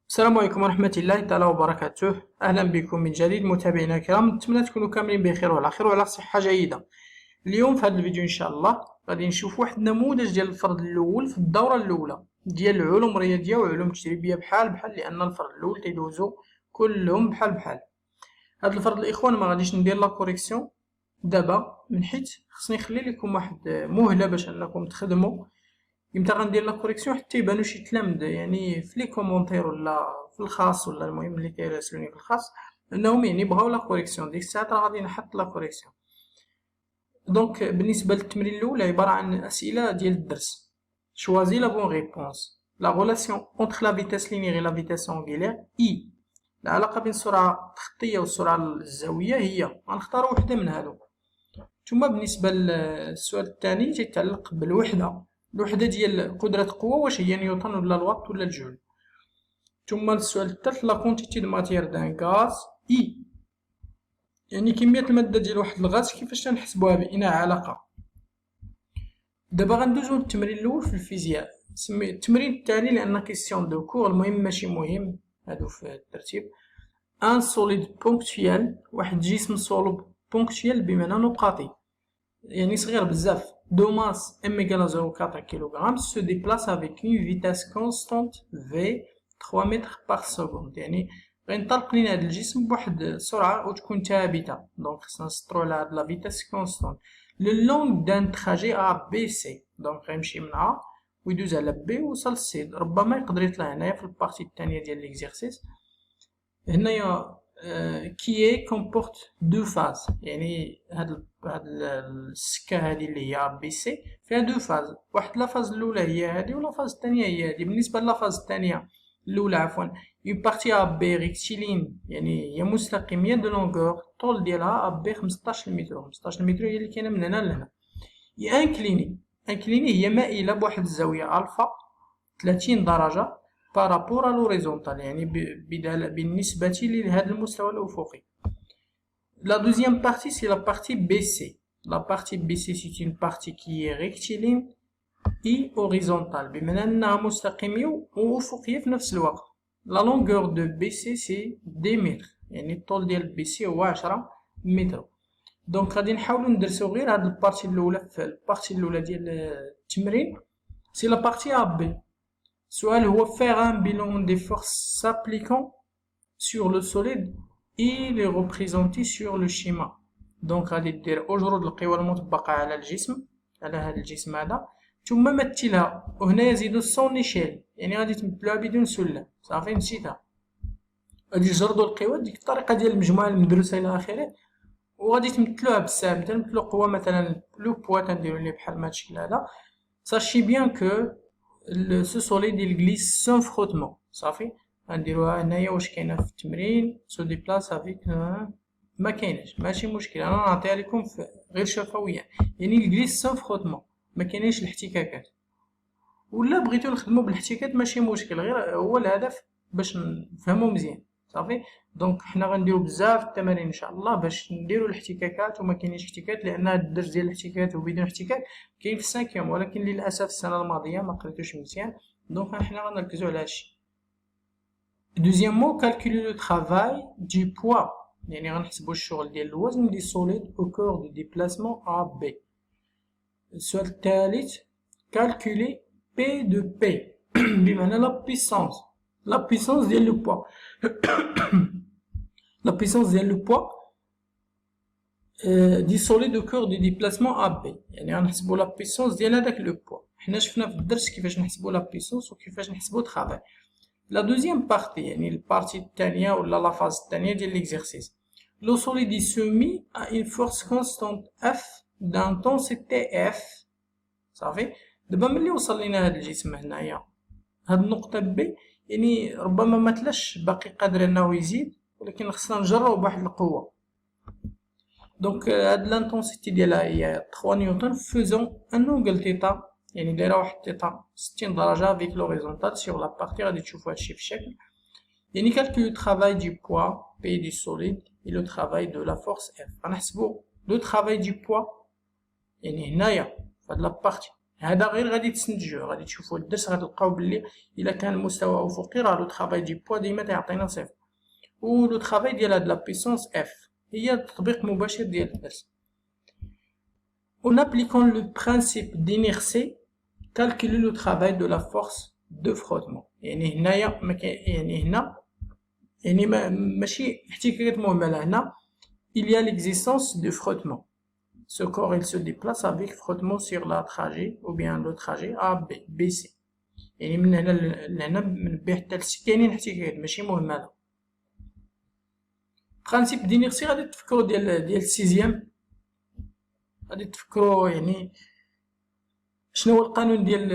السلام عليكم ورحمة الله تعالى وبركاته. أهلا بكم من جديد متابعينا الكرام، نتمنى تكونوا كاملين بخير وعلى خير وعلى صحة جيدة. اليوم في هذا الفيديو إن شاء الله غادي نشوف واحد النموذج ديال الفرد الأول في الدورة الأولى ديال العلوم الرياضية وعلوم تجريبية بحال لأن الفرد الأول تيدوزو كلهم بحال. هاد الفرد الإخوان ما غاديش ندير لا كوريكسيون دابا من حيت خصني نخلي لكم واحد مهلة باش أنكم تخدموا. امتى غندير لا كوريكسيون حتى يبانو شي تلامذ يعني في لي كومونتير ولا في الخاص ولا المهم اللي كيراسلوني في الخاص انهم يعني بغاو لا كوريكسيون، ديك الساعات راه غادي نحط لا كوريكسيون. دونك بالنسبه للتمرين الاول عباره عن اسئله ديال الدرس. شوازي لا بون ريبونس. لا غولاسيون اونتر لا فيتاس لينيير لا فيتاس اونغولير اي. العلاقه بين السرعه الخطيه والسرعه الزاويه هي غنختاروا وحده من هادو. ثم بالنسبه للسؤال الثاني تيتعلق بالوحده. الوحدة ديال قدرة قوة واش هي نيوتن ولا الوات ولا الجول. ثم السؤال الثالث لا كونتيتي دو ماتيير دان غاز اي، يعني كمية المادة ديال واحد الغاز كيفاش تنحسبوها بإناء علاقة. دابا غندوزو للتمرين الأول في الفيزياء. التمرين الثاني لأن كيسيون دو كور، المهم ماشي مهم هادو في الترتيب. ان سوليد بونكتويال، واحد جسم صلب بونكتويال بمعنى نقاطي يعني صغير بزاف. De masse m égale à 0,4 kg se déplace avec une vitesse constante v 3 mètres par seconde. يعني غينطلق لينا هاد الجسم بواحد السرعة وتكون ثابتة. دونك خصنا نسطرو على هاد لا فيتاس كونستونت le long d'un trajet A B C. دونك غيمشي من A ويدوز على B ووصل C. ربما يقدر يطلع هنايا في البارتي الثانية ديال ليكزيرسيس هنايا qui est comporte deux phases. يعني هاد السكة هادي اللي هي بي سي فيها دو فاز، واحد لا فاز الأولى هي هادي ولا فاز الثانية هي هادي. بالنسبة لا فاز الثانية الأولى عفوا اون بارتي ا بي ريكتيلين يعني هي مستقيمية دو لونغور الطول ديالها ا بي 15 متر. 15 متر هي اللي كاينة من هنا لهنا. هي انكليني هي مائلة بواحد الزاوية الفا 30 درجة بارابور لوريزونتال يعني بالنسبة لهذا المستوى الأفقي. La deuxième partie c'est la partie BC. La partie BC c'est une partie qui est rectiligne et horizontale بمعنى أنها مستقيمية وأفقية في نفس الوقت. La longueur de BC c'est 10 متر يعني الطول ديال BC هو 10 متر. دونك غادي نحاولو ندرسو غير هاد البارتي الأولى في البارتي الأولى ديال التمرين. C'est la partie AB. السؤال هو faire un bilan des forces s'appliquant sur le solide et les représenter sur le schéma. دونك غادي دير أجرد القوى المطبقة على الجسم، على هذا الجسم هذا، ثم مثلها. وهنا يزيدو سون إيشيل يعني غادي تمثلوها بدون سلم. صافي نسيتها. غادي تجردو القوى ديك الطريقة ديال المجموعة المدروسة إلى آخره، وغادي تمثلوها بالسالب. تمثلو قوة مثلا لو بوا تنديرو ليه بحال ما هاد الشكل هذا. ساشي بيان كو ce solide il glisse sans frottement. صافي غنديروها هنايا واش كاينه في التمرين سو ديبلاس افيك ما كايناش ماشي مشكل، انا نعطيها لكم غير شفويا يعني الجليس سان فروتمون ما كاينينش الاحتكاكات. ولا بغيتو نخدمو بالاحتكاك ماشي مشكل، غير هو الهدف باش نفهمو مزيان. صافي دونك حنا غنديرو بزاف التمارين ان شاء الله باش نديرو الاحتكاكات وما كاينينش احتكاك، لان الدرس ديال الاحتكاكات وبدون احتكاك كاين في السانكيوم، ولكن للاسف السنه الماضيه ما قريتوش مزيان. دونك حنا غنركزو على هادشي. دوزيامون calculer le travail du poids يعني غنحسبو الشغل ديال الوزن دي solide au cours du déplacement A B. السؤال الثالث calculer P de P بمعنى la puissance ديال le poids. la puissance ديال le poids دي solide au cours du déplacement A B يعني غنحسبو la puissance ديال هداك le poids. حنا شفنا في الدرس كيفاش نحسبو la puissance وكيفاش نحسبو travail. La deuxième partie يعني البارتي الثانية ولا لا فاز الثانية ديال ليكزيرسيس. لو solide est soumis à une force constante F d'intensité F. صافي دابا ملي وصل لينا هاد الجسم هنايا هاد النقطة B يعني ربما ما تلاش باقي قادر انه يزيد، ولكن خصنا نجربو بواحد القوة. دونك هاد لانتونسيتي ديالها هي 3 نيوتن فوزون ان اونغل تيتا يعني دايره واحد تيتا 60 درجة فيك لوريزونتال سيغ لا بارتي. غادي تشوفو هادشي في الشكل يعني calcul du travail du poids P du solide et le travail de la force F. غنحسبو لو travail du poids يعني هنايا في هاد لا بارتي هذا غير غادي تستنتجوه، غادي تشوفوا الدرس غتلقاو بلي الا كان المستوى افقي راه لو طرافاي دي بوا ديما تيعطينا صفر، و لو طرافاي ديال هاد لا بيسونس اف هي تطبيق مباشر ديال الدرس. En appliquant le principe d'inertie, calculer le travail de la force de frottement. يعني هنايا ماشي احتكاكات مهملة هنا. Il y a l'existence de frottement. Ce corps il se déplace avec frottement sur la trajet ou bien le trajet AB BC. يعني من هنا لهنا من B حتى لC كاينين احتكاكات ماشي مهملة. Principe d'inertie غادي تفكروا ديال السيزيام، غادي تفكروا يعني شنو هو القانون ديال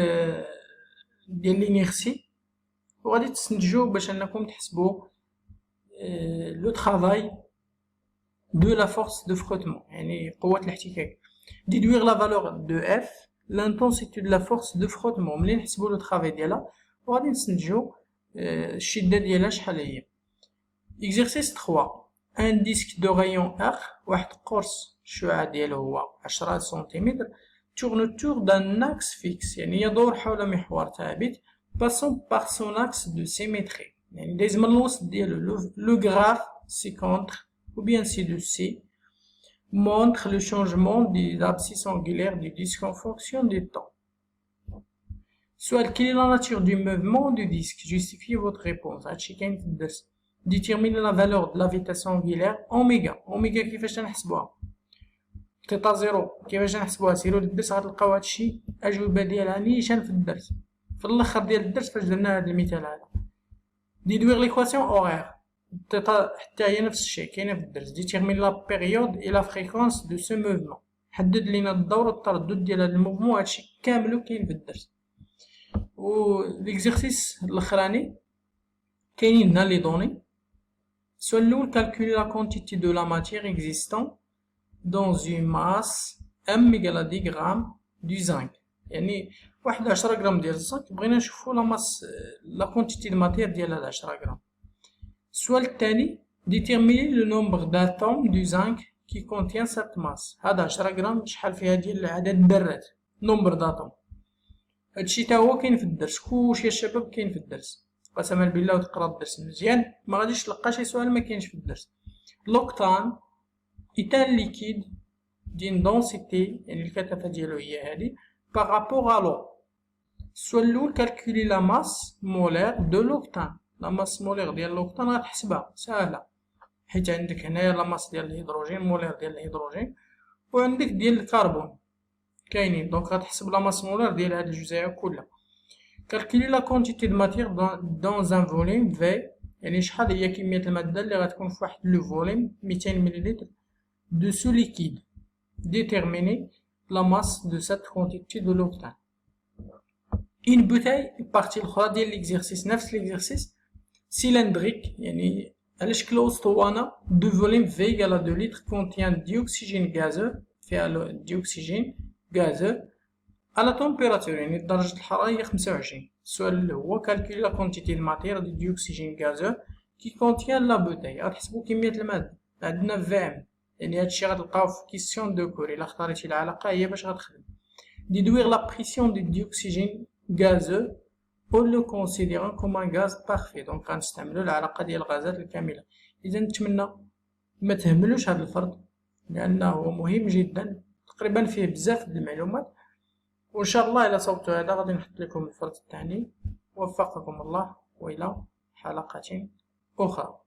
الانيرسي، وغادي تستنتجوا باش انكم تحسبوا لو طرافاي دو لا فورس دو فروتمون، يعني قوة الاحتكاك. ديدوير لا فالور دو اف لانتونسيتي دو لا فورس دو فروتمون، ملي نحسبوا لو طرافاي ديالها وغادي نستنتجوا الشدة ديالها شحال هي. اكزرسيس 3 ان ديسك دو رايون ار، واحد قرص الشعاع ديالو هو 10 سنتيمتر، tourne autour d'un axe fixe، يعني يدور حول محور ثابت، passant par son axe de symétrie، يعني دايز من الوسط ديالو. لو graphe ci-contre ou bien ci-dessus montre le changement des abscisses angulaires du disque en fonction du temps. Soit quelle est la nature du mouvement du disque? Justifiez votre réponse. هادشي كاين في الدرس. Déterminer la valeur de la vitesse angulaire oméga. Oméga كيفاش نحسبوها؟ تيتا زيرو كيفاش نحسبوها؟ سيرو للدرس غتلقاو هادشي اجوبه ديالها نيشان في الدرس، في الاخر ديال الدرس فاش درنا هاد المثال هذا. ديدوير ليكواسيون اورير تيتا حتى هي نفس الشيء كاينه في الدرس. ديتيرمين لا بيريود اي لا فريكونس دو سو موفمون، حدد لينا الدور والتردد ديال هاد الموفمون، هادشي كامل كاين في الدرس. و ليكزرسيس الاخراني كاينين هنا لي دوني. السؤال الاول كالكولي لا كونتيتي دو لا ماتير اكزيستون dans une masse M égale à 10 grammes du zinc، يعني واحد 10 غرام ديال الزنك بغينا نشوفو لا ماس لا كونتيتي دو ماتير ديال هاد 10 غرام. السؤال الثاني déterminer le nombre d'atomes du zinc qui contient cette masse، هاد 10 غرام شحال فيها ديال عدد الذرات، نومبر داتوم. هادشي تا هو كاين في الدرس، كلشي الشباب كاين في الدرس، قسما بالله وتقرا الدرس مزيان ما غاديش تلقى شي سؤال ما كاينش في الدرس. لوكتان est un liquide d'une densité، يعني الكثافة ديالو هي هادي، par rapport à l'eau. السؤال الأول calculer la masse molaire de l'octane. لا ماس مولير ديال الأوكتان غتحسبها ساهلة، حيت عندك هنايا لا ماس ديال الهيدروجين مولير ديال الهيدروجين، وعندك ديال الكربون كاينين، دونك غتحسب لا ماس مولير ديال هاد الجزيئة كلها. calculer la quantité de matière dans un volume V، يعني شحال هي كمية المادة اللي غتكون في واحد لو فوليم 200 مليلتر de ce liquide. Déterminer la masse de cette quantité de l'octane. Une bouteille partie الأخرى ديال l'exercice، نفس l'exercice cylindrique، يعني على شكل أسطوانة de volume V égale à 2 litres contient dioxygène gazeux، فيها dioxygène gazeux à la température، يعني درجة الحرارة هي 25. السؤال اللي هو calculer la quantité de matière de dioxygène gazeux qui contient la bouteille. غتحسبوا كمية المادة، عندنا VM، يعني هادشي غتلقاو في كيسيون دو كور، الا اختاريتي العلاقة هي باش غتخدم. ديدوير لا بريسيون دو ديوكسيجين غازو او لو كونسيديرون كوم ان غاز بارفي، دونك غنستعملو العلاقة ديال الغازات الكاملة. اذا نتمنى ما تهملوش هاد الفرض لانه مهم جدا، تقريبا فيه بزاف د المعلومات، وان شاء الله الى صوبتوا هذا غادي نحط لكم الفرض الثاني. وفقكم الله والى حلقة أخرى.